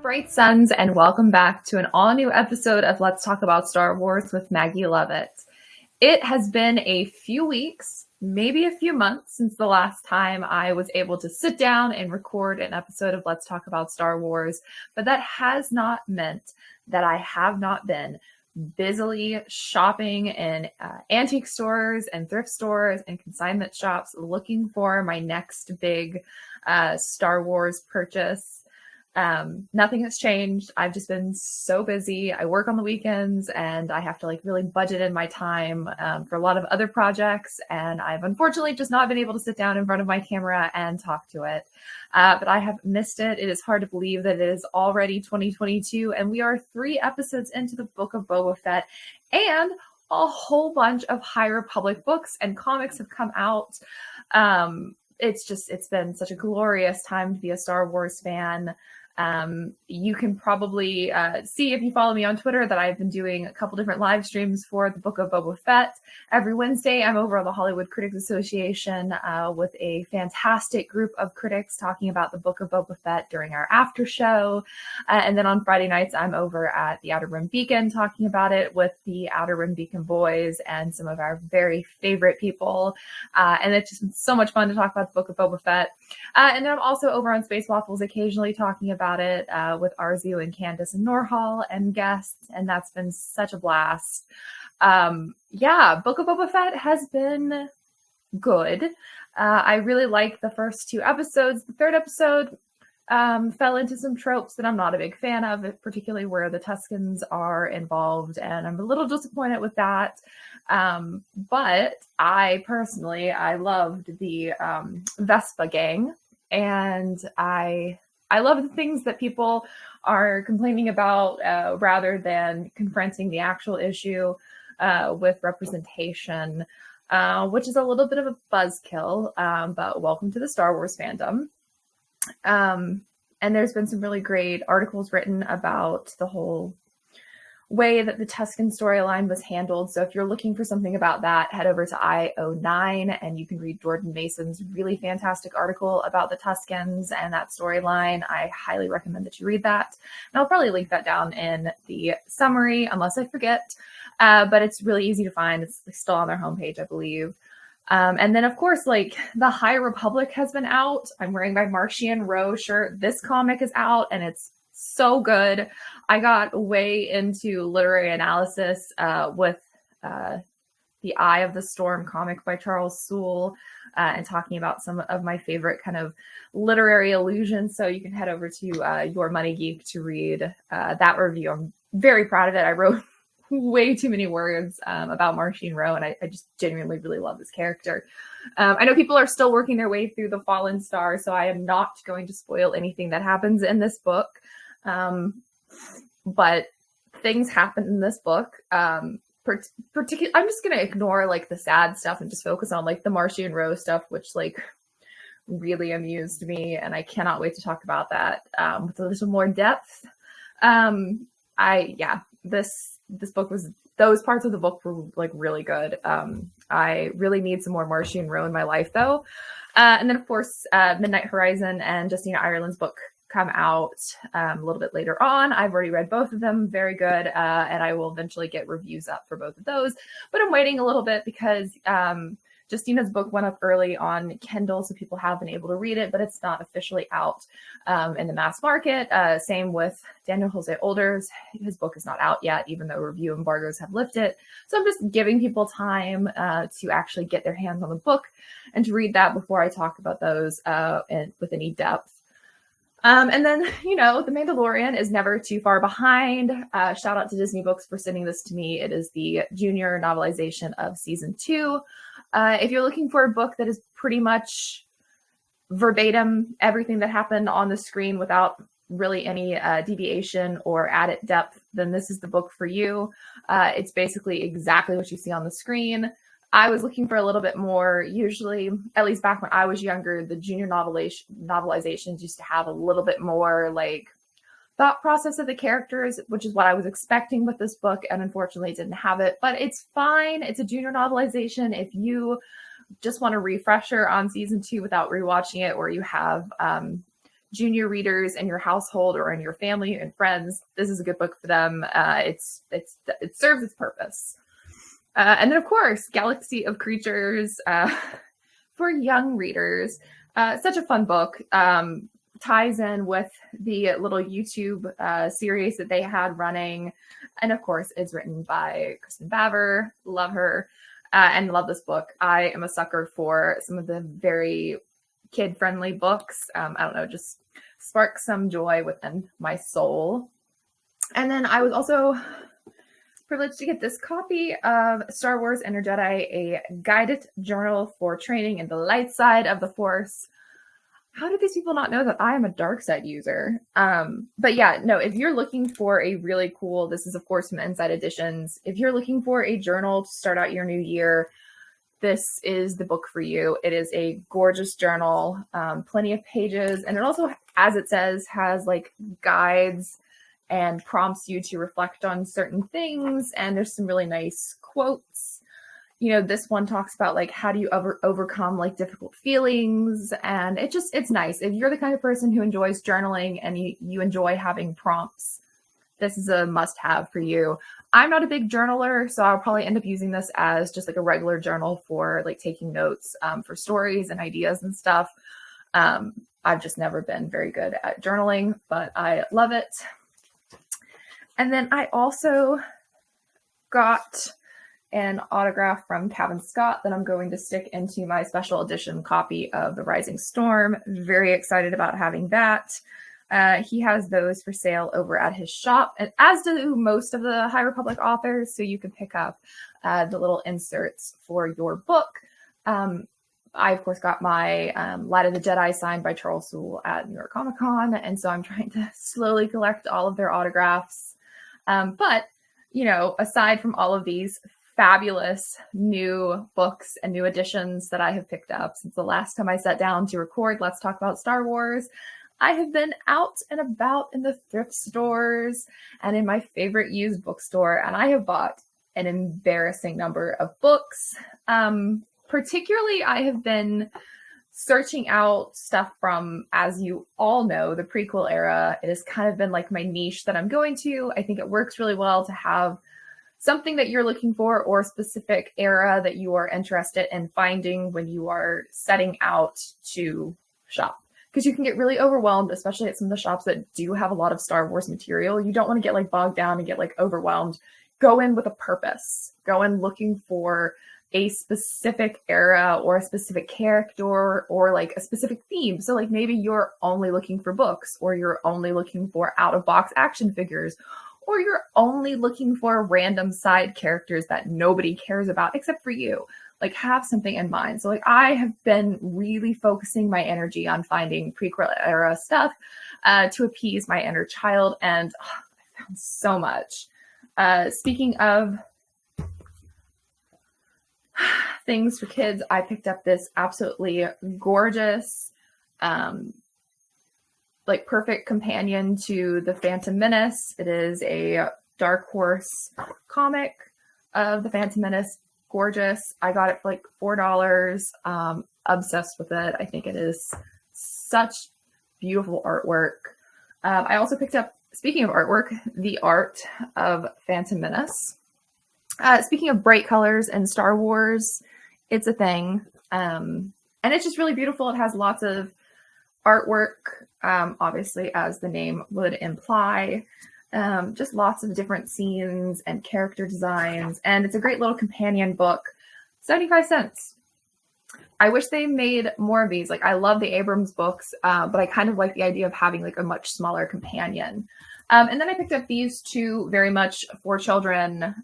Bright Suns, and welcome back to an all-new episode of Let's Talk About Star Wars with Maggie Lovett. It has been a few weeks, maybe a few months, since the last time I was able to sit down and record an episode of Let's Talk About Star Wars, but that has not meant that I have not been busily shopping in antique stores and thrift stores and consignment shops looking for my next big Star Wars purchase. Nothing has changed. I've just been so busy. I work on the weekends and I have to really budget in my time for a lot of other projects. And I've unfortunately just not been able to sit down in front of my camera and talk to it. But I have missed it. It is hard to believe that it is already 2022 and we are 3 episodes into the Book of Boba Fett, and a whole bunch of High Republic books and comics have come out. It's been such a glorious time to be a Star Wars fan. You can probably see if you follow me on Twitter that I've been doing a couple different live streams for the Book of Boba Fett. Every Wednesday, I'm over at the Hollywood Critics Association with a fantastic group of critics talking about the Book of Boba Fett during our after show. And then on Friday nights, I'm over at the Outer Rim Beacon talking about it with the Outer Rim Beacon boys and some of our very favorite people. And it's just been so much fun to talk about the Book of Boba Fett. And then I'm also over on Space Waffles occasionally talking about it with Arzu and Candace and Norhal and guests, and that's been such a blast. Book of Boba Fett has been good. I really liked the first 2 episodes. The 3rd episode fell into some tropes that I'm not a big fan of, particularly where the Tuskens are involved, and I'm a little disappointed with that. But I personally loved the Vespa gang, and I love the things that people are complaining about rather than confronting the actual issue with representation, which is a little bit of a buzzkill, but welcome to the Star Wars fandom. And there's been some really great articles written about the whole way that the Tusken storyline was handled. So if you're looking for something about that, head over to IO9 and you can read Jordan Mason's really fantastic article about the Tuskens and that storyline. I highly recommend that you read that. And I'll probably link that down in the summary unless I forget. But it's really easy to find. It's still on their homepage, I believe. And then, of course, the High Republic has been out. I'm wearing my Martian Row shirt. This comic is out and it's so good. I got way into literary analysis with the Eye of the Storm comic by Charles Soule and talking about some of my favorite kind of literary allusions. So you can head over to Your Money Geek to read that review. I'm very proud of it. I wrote way too many words about Martian Row, and I just genuinely really love this character. I know people are still working their way through the Fallen Star, so I am not going to spoil anything that happens in this book. But things happen in this book. Particularly, I'm just going to ignore the sad stuff and just focus on the Martian Row stuff, which really amused me, and I cannot wait to talk about that with a little more depth. This book was, those parts of the book were really good. I really need some more Martian Row in my life though. And then of course, Midnight Horizon and Justina Ireland's book come out a little bit later on. I've already read both of them. Very good. And I will eventually get reviews up for both of those, but I'm waiting a little bit because Justina's book went up early on Kindle, so people have been able to read it, but it's not officially out in the mass market. Same with Daniel Jose Older's. His book is not out yet, even though review embargoes have lifted. So I'm just giving people time to actually get their hands on the book and to read that before I talk about those with any depth. And then, The Mandalorian is never too far behind. Shout out to Disney Books for sending this to me. It is the junior novelization of season 2. If you're looking for a book that is pretty much verbatim everything that happened on the screen without really any deviation or added depth, then this is the book for you. It's basically exactly what you see on the screen. I was looking for a little bit more. Usually, at least back when I was younger, the junior novelizations used to have a little bit more thought process of the characters, which is what I was expecting with this book, and unfortunately didn't have it. But it's fine. It's a junior novelization. If you just want a refresher on season 2 without rewatching it, or you have junior readers in your household or in your family and friends, this is a good book for them. It serves its purpose. And then, of course, Galaxy of Creatures for young readers. Such a fun book. Ties in with the little YouTube series that they had running. And of course, it's written by Kristen Baver. Love her and love this book. I am a sucker for some of the very kid-friendly books. I don't know, just spark some joy within my soul. And then I was also privileged to get this copy of Star Wars Enter Jedi, a guided journal for training in the light side of the Force. How do these people not know that I am a dark side user? But yeah, no, if you're looking for a really cool, this is of course from Inside Editions. If you're looking for a journal to start out your new year, this is the book for you. It is a gorgeous journal, plenty of pages. And it also, as it says, has like guides and prompts you to reflect on certain things. And there's some really nice quotes. You know, this one talks about like, how do you overcome like difficult feelings? And it's nice. If you're the kind of person who enjoys journaling and you enjoy having prompts, this is a must have for you. I'm not a big journaler, so I'll probably end up using this as just like a regular journal for like taking notes for stories and ideas and stuff. I've just never been very good at journaling, but I love it. And then I also got an autograph from Kevin Scott that I'm going to stick into my special edition copy of The Rising Storm. Very excited about having that. He has those for sale over at his shop, and as do most of the High Republic authors, so you can pick up the little inserts for your book. I, of course, got my Light of the Jedi signed by Charles Soule at New York Comic Con, and so I'm trying to slowly collect all of their autographs. But, you know, aside from all of these fabulous new books and new editions that I have picked up since the last time I sat down to record Let's Talk About Star Wars, I have been out and about in the thrift stores and in my favorite used bookstore, and I have bought an embarrassing number of books. Particularly, I have been searching out stuff from, as you all know, the prequel era. It has kind of been like my niche that I'm going to. I think it works really well to have something that you're looking for or a specific era that you are interested in finding when you are setting out to shop. Because you can get really overwhelmed, especially at some of the shops that do have a lot of Star Wars material. You don't want to get like bogged down and get like overwhelmed. Go in with a purpose. Go in looking for a specific era or a specific character or like a specific theme. So like maybe you're only looking for books, or you're only looking for out-of-box action figures, or you're only looking for random side characters that nobody cares about except for you. Like, have something in mind. So like I have been really focusing my energy on finding prequel era stuff to appease my inner child, and I found so much. Speaking of things for kids, I picked up this absolutely gorgeous, like perfect companion to The Phantom Menace. It is a Dark Horse comic of The Phantom Menace. Gorgeous. I got it for like $4. Obsessed with it. I think it is such beautiful artwork. I also picked up, speaking of artwork, the art of Phantom Menace. Speaking of bright colors in Star Wars, it's a thing. And it's just really beautiful. It has lots of artwork, obviously, as the name would imply. Just lots of different scenes and character designs. And it's a great little companion book. 75 cents. I wish they made more of these. Like, I love the Abrams books, but I kind of like the idea of having like a much smaller companion. And then I picked up these two very much for children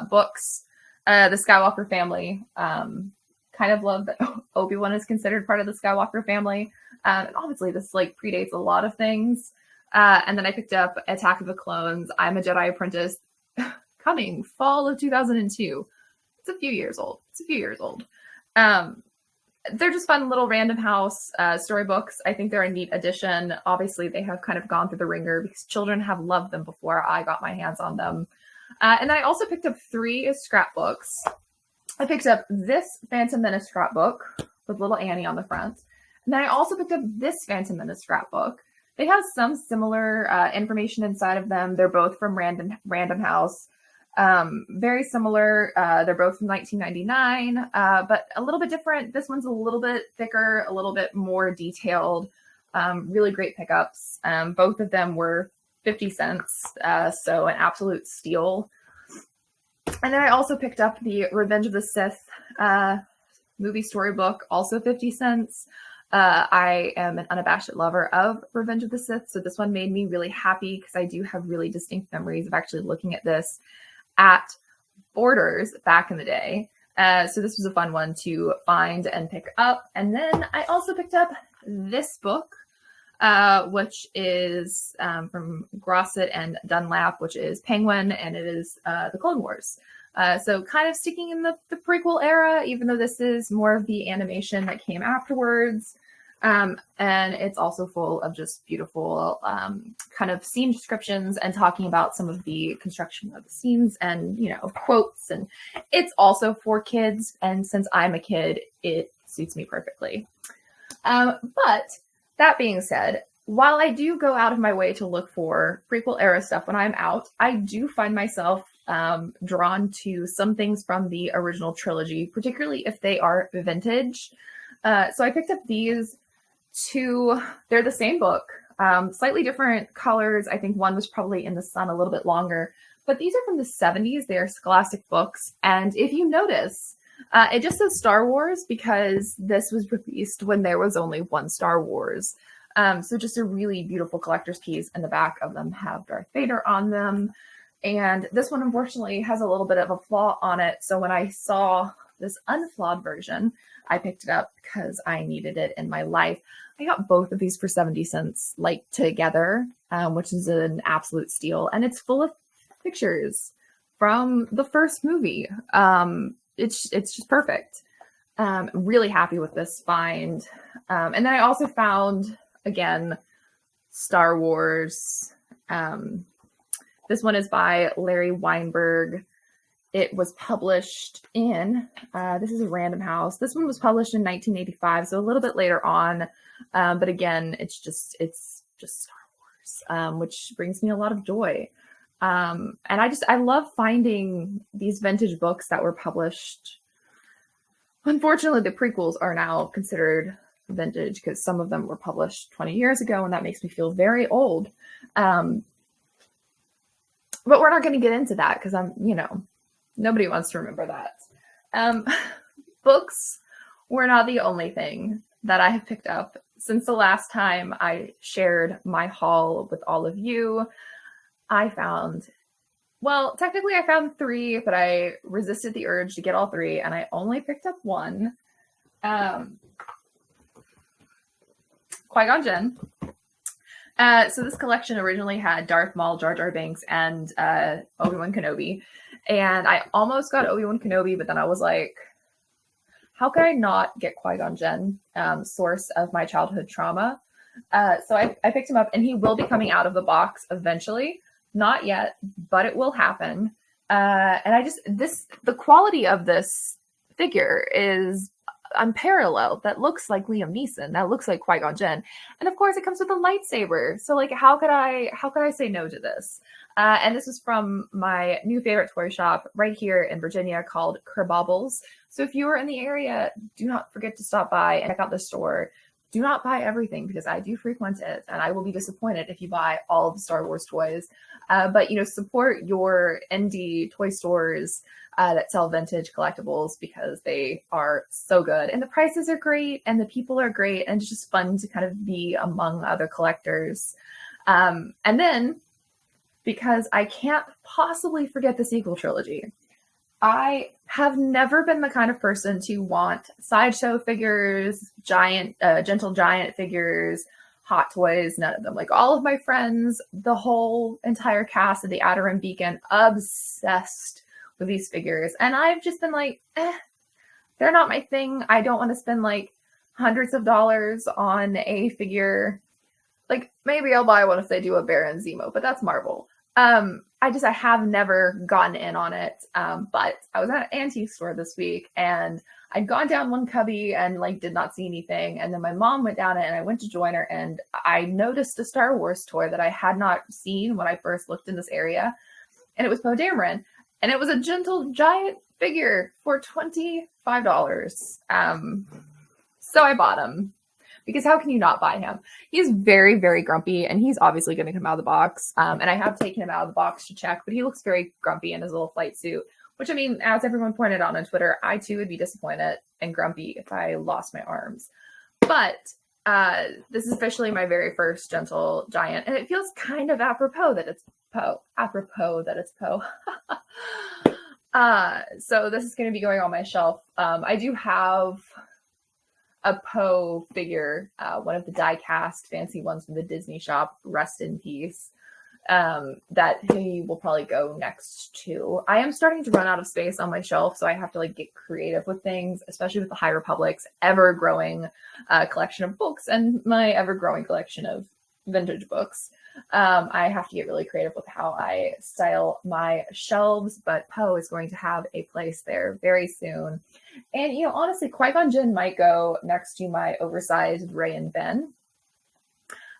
books. The Skywalker family. Kind of love that Obi-Wan is considered part of the Skywalker family. And obviously this like predates a lot of things. And then I picked up Attack of the Clones. I'm a Jedi Apprentice, coming fall of 2002. It's a few years old. They're just fun little Random House storybooks. I think they're a neat addition. Obviously, they have kind of gone through the ringer because children have loved them before I got my hands on them. And I also picked up 3 scrapbooks. I picked up this Phantom Menace scrapbook with little Annie on the front. And then I also picked up this Phantom Menace scrapbook. They have some similar information inside of them. They're both from Random House. Very similar. They're both from 1999, but a little bit different. This one's a little bit thicker, a little bit more detailed. Really great pickups. Both of them were 50 cents, so an absolute steal. And then I also picked up the Revenge of the Sith movie storybook, also 50 cents. I am an unabashed lover of Revenge of the Sith, so this one made me really happy because I do have really distinct memories of actually looking at this at Borders back in the day. So this was a fun one to find and pick up. And then I also picked up this book, which is from Grosset and Dunlap, which is Penguin, and it is the Clone Wars. So kind of sticking in the prequel era, even though this is more of the animation that came afterwards. And it's also full of just beautiful kind of scene descriptions and talking about some of the construction of the scenes and, you know, quotes. And it's also for kids. And since I'm a kid, it suits me perfectly. But that being said, while I do go out of my way to look for prequel era stuff when I'm out, I do find myself drawn to some things from the original trilogy, particularly if they are vintage. So I picked up these two. They're the same book, slightly different colors. I think one was probably in the sun a little bit longer, but these are from the 70s. They're Scholastic books. And if you notice, it just says Star Wars because this was released when there was only one Star Wars. So just a really beautiful collector's piece, and the back of them have Darth Vader on them. And this one, unfortunately, has a little bit of a flaw on it. So when I saw this unflawed version, I picked it up because I needed it in my life. I got both of these for 70 cents, like together, which is an absolute steal. And it's full of pictures from the first movie. It's just perfect. Really happy with this find. And then I also found, again, Star Wars. This one is by Larry Weinberg. It was published in, this is a Random House. This one was published in 1985, so a little bit later on. But again, it's just Star Wars, which brings me a lot of joy. And I love finding these vintage books that were published. Unfortunately, the prequels are now considered vintage because some of them were published 20 years ago, and that makes me feel very old. But we're not going to get into that because nobody wants to remember that. Books were not the only thing that I have picked up since the last time I shared my haul with all of you. Technically I found 3, but I resisted the urge to get all 3, and I only picked up 1. Qui-Gon Jinn. So this collection originally had Darth Maul, Jar Jar Binks, and Obi-Wan Kenobi. And I almost got Obi-Wan Kenobi, but then I was like, how could I not get Qui-Gon Jinn, source of my childhood trauma? So I picked him up, and he will be coming out of the box eventually. Not yet, but it will happen. And the quality of this figure is unparalleled. That looks like Liam Neeson. That looks like Qui-Gon Jinn. And of course it comes with a lightsaber. So like, how could I say no to this? And this is from my new favorite toy shop right here in Virginia called Kerbobbles. So if you are in the area, do not forget to stop by and check out the store. Do not buy everything because I do frequent it, and I will be disappointed if you buy all of the Star Wars toys. But support your indie toy stores that sell vintage collectibles because they are so good, and the prices are great, and the people are great, and it's just fun to kind of be among other collectors. And then, because I can't possibly forget the sequel trilogy, I have never been the kind of person to want sideshow figures, gentle giant figures, Hot Toys, none of them. Like all of my friends, the whole entire cast of the Outer Rim Beacon, obsessed with these figures. And I've just been like, they're not my thing. I don't want to spend like hundreds of dollars on a figure. Like maybe I'll buy one if they do a Baron Zemo, but that's Marvel. I have never gotten in on it. But I was at an antique store this week and I'd gone down one cubby and like did not see anything. And then my mom went down it and I went to join her and I noticed a Star Wars toy that I had not seen when I first looked in this area. And it was Poe Dameron. And it was a gentle giant figure for $25. So I bought him. Because how can you not buy him? He's very, very grumpy, and he's obviously going to come out of the box. And I have taken him out of the box to check, but he looks very grumpy in his little flight suit, which, I mean, as everyone pointed out on Twitter, I too would be disappointed and grumpy if I lost my arms. But this is officially my very first gentle giant, and it feels kind of apropos that it's Poe. So this is going to be going on my shelf. I do have a Poe figure, one of the die-cast fancy ones from the Disney shop, rest in peace, that he will probably go next to. I am starting to run out of space on my shelf, so I have to like get creative with things, especially with the High Republic's ever-growing collection of books and my ever-growing collection of vintage books. I have to get really creative with how I style my shelves, but Poe is going to have a place there very soon. And, you know, honestly, Qui-Gon Jinn might go next to my oversized Rey and Ben.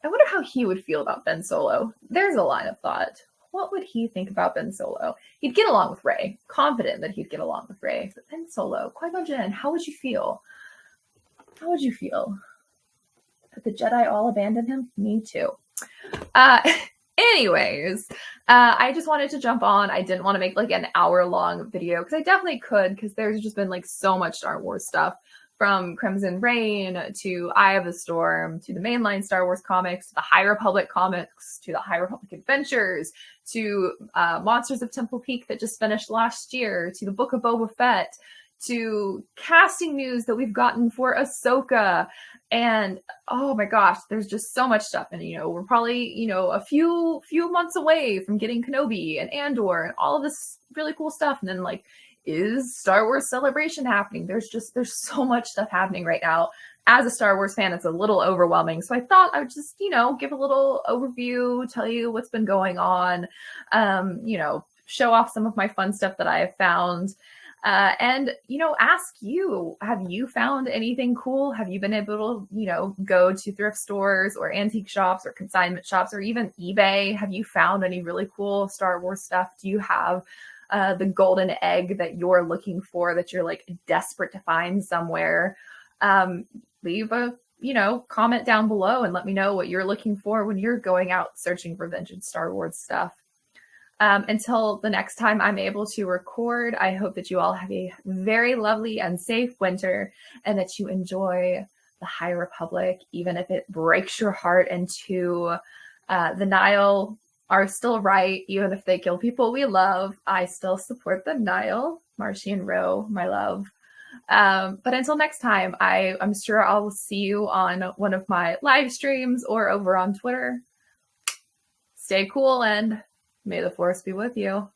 I wonder how he would feel about Ben Solo. There's a line of thought. What would he think about Ben Solo? He'd get along with Rey. Confident that he'd get along with Rey. But Ben Solo, Qui-Gon Jinn, how would you feel? How would you feel? That the Jedi all abandoned him? Me too. Anyways, I just wanted to jump on. I didn't want to make like an hour-long video because I definitely could, because there's just been like so much Star Wars stuff, from Crimson Reign to Eye of the Storm to the mainline Star Wars comics to the High Republic comics to the High Republic Adventures to Monsters of Temple Peak that just finished last year to the Book of Boba Fett to casting news that we've gotten for Ahsoka. And oh my gosh, there's just so much stuff. And, you know, we're probably, you know, a few months away from getting Kenobi and Andor and all of this really cool stuff. And then like, is Star Wars Celebration happening? There's so much stuff happening right now. As a Star Wars fan, it's a little overwhelming. So I thought I would just, you know, give a little overview, tell you what's been going on, you know, show off some of my fun stuff that I have found. And, you know, ask you, have you found anything cool? Have you been able to, you know, go to thrift stores or antique shops or consignment shops or even eBay? Have you found any really cool Star Wars stuff? Do you have the golden egg that you're looking for, that you're like desperate to find somewhere? Leave a, you know, comment down below and let me know what you're looking for when you're going out searching for vintage Star Wars stuff. Until the next time I'm able to record, I hope that you all have a very lovely and safe winter and that you enjoy the High Republic, even if it breaks your heart into the Nile are still right, even if they kill people we love. I still support the Nile. Marcy and Ro, my love. But until next time, I'm sure I'll see you on one of my live streams or over on Twitter. Stay cool and may the Force be with you.